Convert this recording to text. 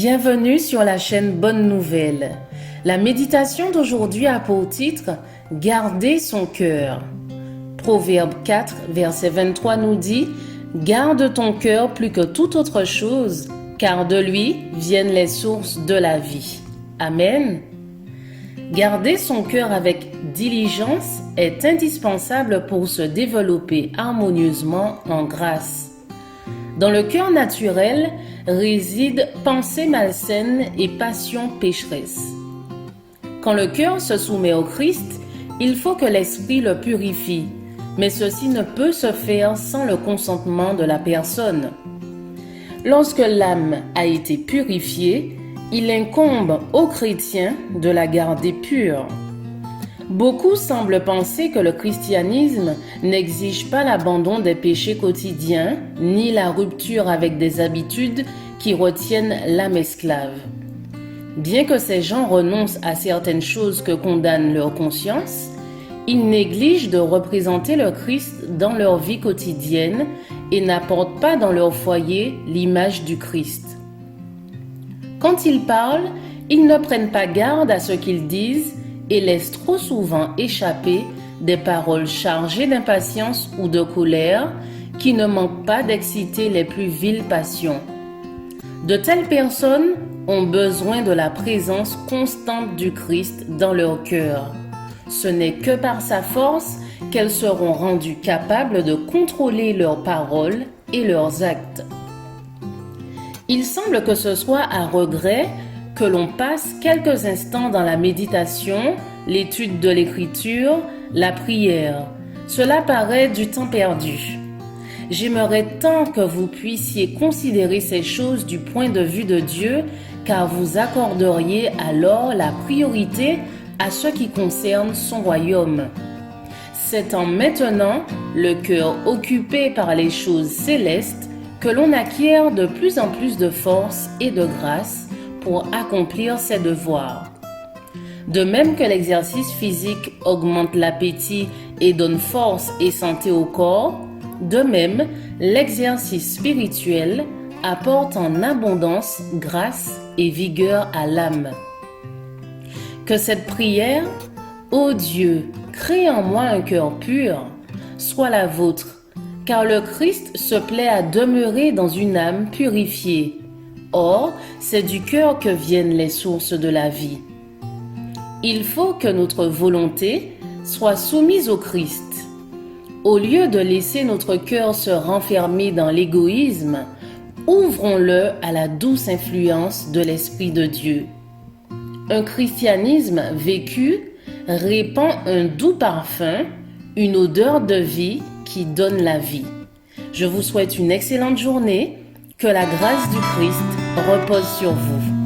Bienvenue sur la chaîne Bonne Nouvelle. La méditation d'aujourd'hui a pour titre « Garder son cœur ». Proverbe 4, verset 23 nous dit « Garde ton cœur plus que toute autre chose, car de lui viennent les sources de la vie. » Amen. Garder son cœur avec diligence est indispensable pour se développer harmonieusement en grâce. Dans le cœur naturel résident pensées malsaines et passions pécheresses. Quand le cœur se soumet au Christ, il faut que l'esprit le purifie, mais ceci ne peut se faire sans le consentement de la personne. Lorsque l'âme a été purifiée, il incombe aux chrétiens de la garder pure. Beaucoup semblent penser que le christianisme n'exige pas l'abandon des péchés quotidiens, ni la rupture avec des habitudes qui retiennent l'âme esclave. Bien que ces gens renoncent à certaines choses que condamne leur conscience, ils négligent de représenter le Christ dans leur vie quotidienne et n'apportent pas dans leur foyer l'image du Christ. Quand ils parlent, ils ne prennent pas garde à ce qu'ils disent et laissent trop souvent échapper des paroles chargées d'impatience ou de colère qui ne manquent pas d'exciter les plus viles passions. De telles personnes ont besoin de la présence constante du Christ dans leur cœur. Ce n'est que par sa force qu'elles seront rendues capables de contrôler leurs paroles et leurs actes. Il semble que ce soit à regret que l'on passe quelques instants dans la méditation, l'étude de l'écriture, la prière. Cela paraît du temps perdu. J'aimerais tant que vous puissiez considérer ces choses du point de vue de Dieu, car vous accorderiez alors la priorité à ce qui concerne son royaume. C'est en maintenant le cœur occupé par les choses célestes que l'on acquiert de plus en plus de force et de grâce pour accomplir ses devoirs. De même que l'exercice physique augmente l'appétit et donne force et santé au corps, de même, l'exercice spirituel apporte en abondance grâce et vigueur à l'âme. Que cette prière, ô Dieu, crée en moi un cœur pur, soit la vôtre, car le Christ se plaît à demeurer dans une âme purifiée. Or, c'est du cœur que viennent les sources de la vie. Il faut que notre volonté soit soumise au Christ. Au lieu de laisser notre cœur se renfermer dans l'égoïsme, ouvrons-le à la douce influence de l'Esprit de Dieu. Un christianisme vécu répand un doux parfum, une odeur de vie qui donne la vie. Je vous souhaite une excellente journée. Que la grâce du Christ repose sur vous.